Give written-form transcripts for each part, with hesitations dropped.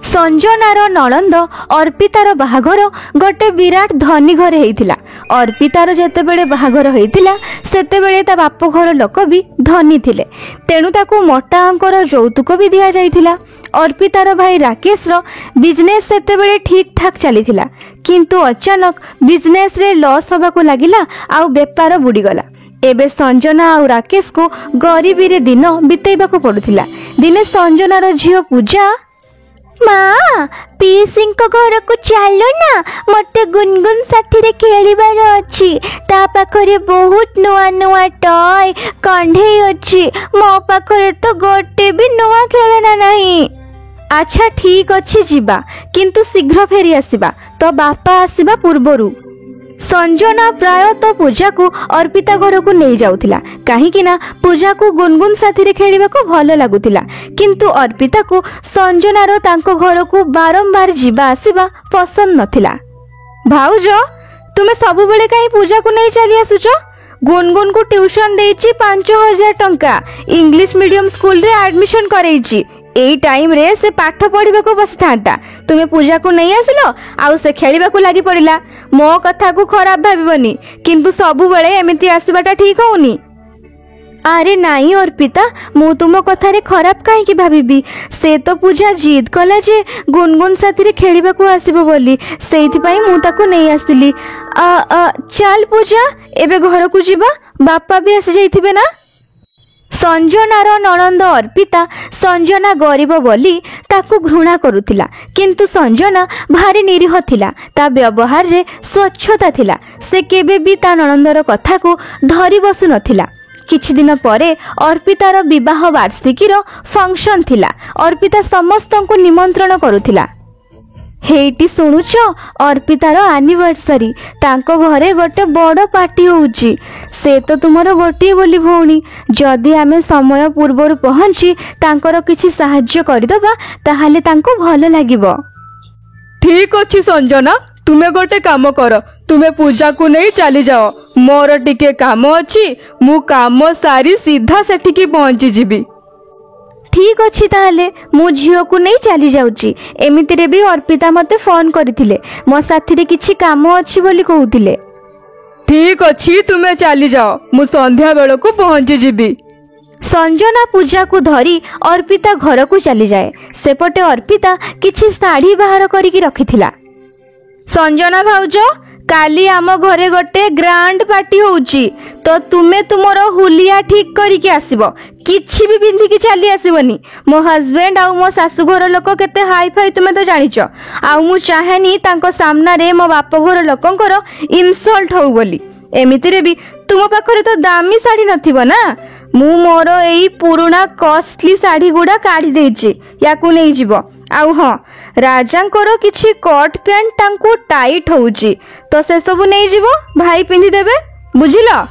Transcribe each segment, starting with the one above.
संजनार नणंद अर्पितार बाहाघर गोटे विराट धनी घरे होइतिला। अर्पितार जेतेबेले बाहाघर होइतिला सेतेबेले ता बाप घर लोक भी धनी थिले, तेणु ताकू मोटा अंकर यौतुक भी दिया जाइतिला। अर्पितार भाई राकेश रो बिजनेस सेतेबेले ठीक ठाक चलीथिला, किंतु अचानक बिजनेस रे लॉस होबाकू लागिला आ बेपार बुड़ीगला। एबे संजना आ राकेश को गरीबी रे दिन बितेइबाकू पड़ुथिला। दिने संजनार झियो पूजा, माँ पीसिंग को घर को चलो ना, मते गुनगुन साथी रे खेलिबार अछि। ता पाखरे बहुत नुआ नुआ टॉय कंढे अछि, मो पाखरे तो गोटे भी नुआ खेलना नहीं। अच्छा ठीक अछि जीवा, किंतु शीघ्र फेरी आसीबा, तो बापा आसीबा पूर्वरु। संजना प्राय तो पूजा को अर्पिता घर को नहीं जाउथिला, काहेकि ना पूजा को गुनगुन साथी रे खेलिबा को भलो लागुथिला, किंतु अर्पिता को संजना रो तांको घर को बारंबार जीवा आसीबा पसंद नथिला। भाउजो तुमे सब बेले काई पूजा को नहीं चली आसुचो? गुनगुन को ट्यूशन देइची 5000 टंका, इंग्लिश मीडियम स्कूल रे एडमिशन करैची। एई टाइम रे से पाठ पढ़िबा को बस थांता, तुमे पूजा को नहीं आसिलो आउ से खेलिबा को लागि पड़िला। मो कथा को खराब भाबिबनी, किंतु सबु बेले एमिति आसीबाटा ठीक होउनी। अरे नहीं अर्पिता, मु तुम कथा रे खराब काहे की भाबिबी? से तो पूजा जिद कला जे गुनगुन साथी रे खेलिबा को आसीबो बोली, सेइथि पई मु ताको नहीं आसिली। चल पूजा एबे घर को जीवा, बापा भी आसी जाइथिबे ना। संजनार नणंद अर्पिता संजना गरीब बोली ताकू घृणा करुथिला, किंतु संजना भारी निरीह थिला। ता व्यवहार रे स्वच्छता थिला, से केबे भी ता नणंदर कथा को धरी बसु नथिला। किछि दिन परे अर्पितार विवाह वार्षिकीर फंक्शन थिला। अर्पिता समस्तंकु निमंत्रण करुथिला। हेटी सुनुच, अर्पितार एनिवर्सरी, तांको घरे गोटे बड़ पार्टी होउची। से तो तुमरो गोटे बोली भौणी, जदि आमे समय पूर्वर पहुंची तांकर किछि सहाय्य करिदबा ताहाले तांको भलो लागिबो। ठीक अछि संजना, तुमे गोटे काम कर, तुमे पूजा को नहीं चली जाओ। मोर टिके काम अछि, मु काम सारी सीधा सेठिकी पहुंची जिबी। ठीक अच्छी ताहले मु झियो को नहीं चली जाउची। एमिति रे भी अर्पिता मते फोन करथिले, मो साथी रे किछि काम अछि बोली कहउथिले। ठीक अछि तुमे चली जाओ, मु संध्या बेल को पहुंची जिबी। संजना पूजा को धरी अर्पिता घर को चली जाए। सेपटे अर्पिता किछि साड़ी बाहर करिकी रखिथिला। संजना भाउजो, काली आम घरे गोटे ग्रांड पार्टी होउची, तो तुमे तुमरो हुलिया ठीक करिकी आसीबो, किछि भी बिंदी की चली आसीबनी। मो हस्बैंड आउ मो सासु घर लोक केते हाई फाई तुमे तो जानिचो, आउ मु चाहेनी तांको सामना रे मो बाप घर लोकंकर इनसल्ट होउ बोली। एमिति रे भी तुम पाखरे तो दामी साड़ी नथिबो ना, मु मोर एई पुराना कॉस्टली साड़ी गुडा काढी देइची, याकू नै जिवो। आउ हाँ, राजांकर किछि कट पैंट तांको टाइट होउची, तो से सब नै जिवो, भाई पिंधि देबे, बुझिलो।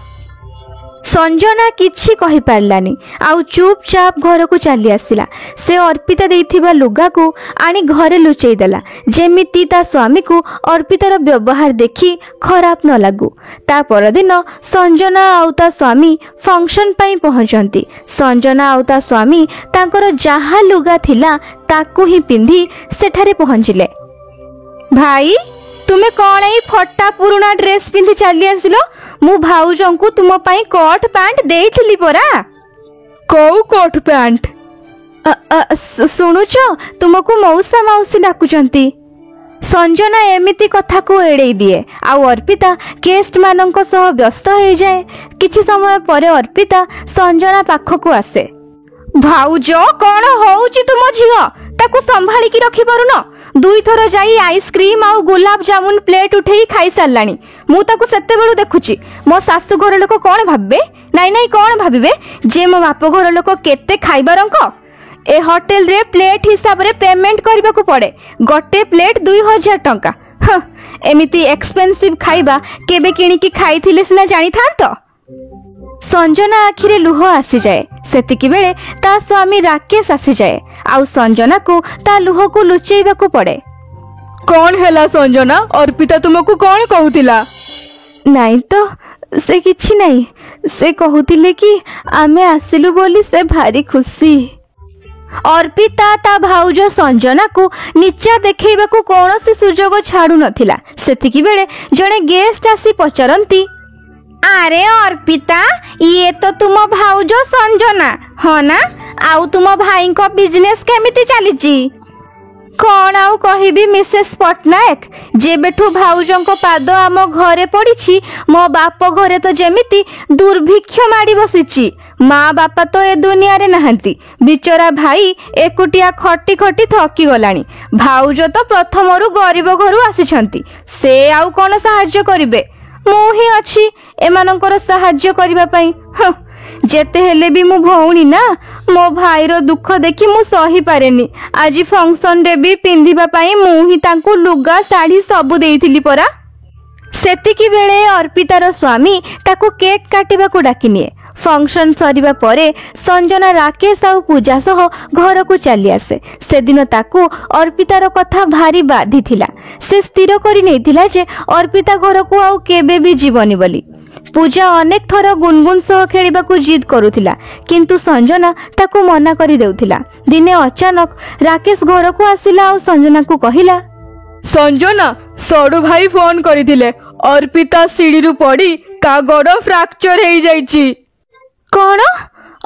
संजना किछि कहि पारलानी, आउ चुपचाप घर को चली आसिला। से अर्पिता देइथिबा लुगा को आनी घरे लुचेई देला, जेमिति ता स्वामी को अर्पितार व्यवहार देखि खराब न लागू। ता परदिन संजना आउ ता स्वामी फंक्शन पई पहुंचंती। संजना आउ ता स्वामी तांकर जहा लुगा थिला ताकू ही पिंधि सेठारे पहुंचिले। भाई तुमे कौन एई फटा पुराना ड्रेस पिंधि चली आसिलो? मु भाउजंकु तुम पई कोट पैंट देइथिली परा। कौ कोट पैंट? सुनुच, तुमको मौसा मौसी डाकुचंती। संजना एमिति कथा को एड़े दिए, आउ अर्पिता गेस्ट मानंक सह व्यस्त हो जाए। किछि समय परे अर्पिता संजना पाखकु आसे। भाउज कौन होउची तुम झियो? ताकू संभाली की रखी पारुनो? दुई थर जाई आइसक्रीम आउ गुलाब जामुन प्लेट उठेई खाई सारलानी। मु ताकू सेते बेलु देखुची। मो सासु घर लोक कौन भाबबे? नाई नाई कौन भाबिबे जे मो बाप घर लोक केते खाइबारंक। ए होटल रे प्लेट हिसाब रे पेमेंट करबा को पड़े, गोटे प्लेट 2000 टंका। एमिति एक्सपेंसिव खाइबा केबे किणी की खाइथिले सिना जानी थांतो। संजना आखिरे लुह आसी जाए। सेतिकी बेले ता स्वामी राकेश आसी जाए, आउ संजना को ता लुह को लुचेइबा को पड़े। कौन हैला संजना? अर्पिता तुमको कौन कहूतिला? नहीं तो से किछि नहीं, से कहूतिले कि आमे आसिलु बोली से भारी खुशी। अर्पिता ता भाउज संजना को नीचा देखैबा को कौनसी सुजोग छाड़ू नथिला। सेतिकी बेले जणे गेस्ट आसी पचारंती, अरे अर्पिता ये तो तुम भाउज संजना हाँ ना, आउ तुम भाई को बिजनेस केमिति चलीची? कौन आउ कहिबी मिसेस पटनायक, जेबेठू भाउजों को पाद आम घरे पड़ी मो बाप घरे तो जेमिति दुर्भिक्ष माड़ी बसीची। माँ बापा तो ए दुनिया रे नहांती, बिचरा भाई एकुटिया खटी खटी थकी गलानी। भाउज तो प्रथमरु गरीब घरु आसीछंती, से आउ कोन सहाय्य करिवे? मु ही अछि एमानकर सहाय्य करिबा पई। जेते हेले भी मु भौणी ना, मो भाईर दुख देखि मु सही पारेनी। आज फंक्शन रे भी पिंधिबा पई मु ही तांकु लुगा साड़ी सब देइथिली परा। सेतिकी बेले अर्पितार स्वामी ताकु केक काटिबा को डाकिनिए। फंक्शन सरिबा परे संजना राकेश आउ पूजा सह घर को चली आसे। से दिन ताकू अर्पितार कथा भारी बाधी थिला। से स्थिर करि नेथिला जे अर्पिता घर को आउ केबे भी जीवनी बोली। पूजा अनेक थर गुनगुन सह खेलिबा को जिद करुथिला, किंतु संजना ताकू मना करि देउथिला। दिने अचानक राकेश घर को आसिला आउ संजना को कहिला, संजना सडू भाई फोन करथिले, अर्पिता सीढ़ी रु पड़ी ता गोड़ फ्रैक्चर हो जाइछि। कौन?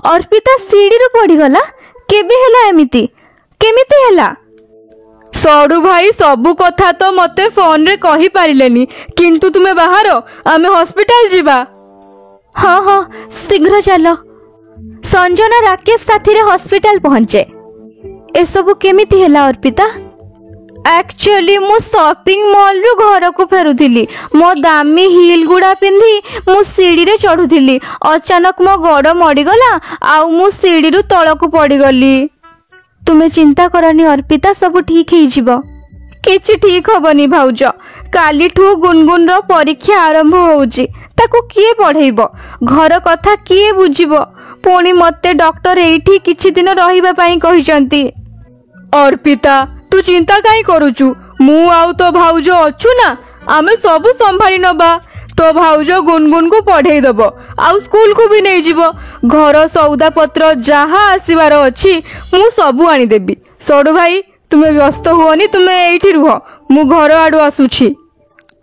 अर्पिता सीढ़ी रु पड़ी गला? केबे हैला एमिति? केमिति हैला? सडू भाई सबु कथा तो मते फोन रे कहि पारिलेनी, किंतु तुमे बाहर आमे हॉस्पिटल जीवा। हाँ हाँ शीघ्र चलो। संजना राकेश साथी रे हॉस्पिटल पहुंचे। ए सबु केमिति हैला अर्पिता? एक्चुअली मु शॉपिंग मॉल रु घर को फेरुथिली। मो दामी हिल गुड़ा पिंधी मु सीढ़ी रे चढ़ुथिली। अचानक मो गोड़ मड़ी गला आउ मु सीढ़ी रु तळ को पड़ी गली। तुमे चिंता करनी अर्पिता, सब ठीक ही जीवो। किछि ठीक हबनी भाउज, काली ठू गुनगुन रो परीक्षा आरंभ होउची। ताकू किए पढ़ेइबो? घर कथा किए बुझिबो? पुणी मते डॉक्टर एठी किछि दिन रहिबा पई कहिसंती। अर्पिता तू चिंता काई करूचु? मु आउ तो भाउज अछु ना, आमे सब संभाली नबा। तो भाउज गुनगुन को पढ़ेई दबो, आउ स्कूल को भी नहीं जीवो। घर सौदा पत्र जहा आसीबार अछि मु सबु आनी देबी। सडू भाई तुमे व्यस्त हुओनी, तुमे एठी रुह, मु घर आडू आसुछि।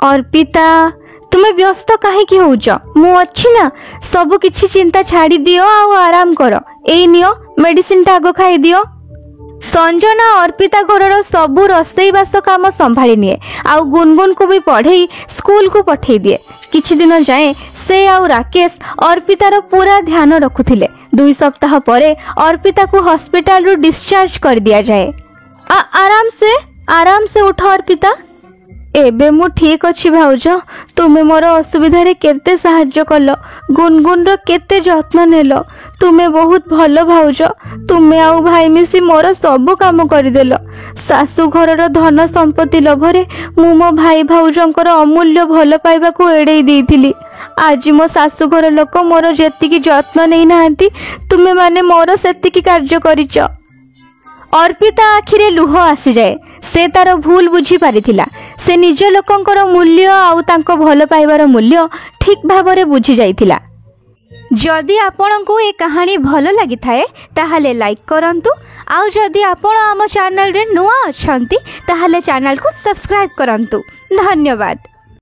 अर्पिता तुमे व्यस्त काहे की होउछ? मु अछि ना, सब किछि चिंता छाड़ी दियो आउ आराम करो। एई नियो मेडिसिन ता आगो खाई दियो। संजना अर्पिता घरर सबू रोसई बास काम संभाली निए, आउ गुनगुन को भी पढ़ेई स्कूल को पठेई दिए। किछि दिन जाए से आउ राकेश अर्पितार पूरा ध्यान रखुथिले। 2 सप्ताह परे अर्पिता को हॉस्पिटल रु डिस्चार्ज कर दिया जाए। आराम से उठ अर्पिता। एबे मु ठीक अछि भाउज, तुमे मोर असुविधा रे केते सहाय्य कलो, गुनगुन रो केते जत्न नेलो। तुमे बहुत भलो भाउज, तुमे आउ भाई मिसी मोर सब काम करि देलो। सासु घरर धन संपत्ति लोभरे मु मो भाई भाउजंकर अमूल्य भल पाइबा को एड़ेई देइथिली। आज मो सासु घर लोक मोर जेतिकी जत्न नै नाहंती, तुमे माने मोर सेतिकी कार्य करिच। अर्पिता आखिरे लुह आसी जाए। से तार भूल बुझी पारिथिला। से निज लोकंकर मूल्य आउ तांको भल पाइबार मूल्य ठीक भाबरे बुझी जाइथिला। जदि आपनकु ए कहानी भल लागि थाए ताहाले लाइक करंतु, आउ जदि आपण आम चैनल रे नुआ अछंती ताहाले चैनल को सब्सक्राइब करंतु। धन्यवाद।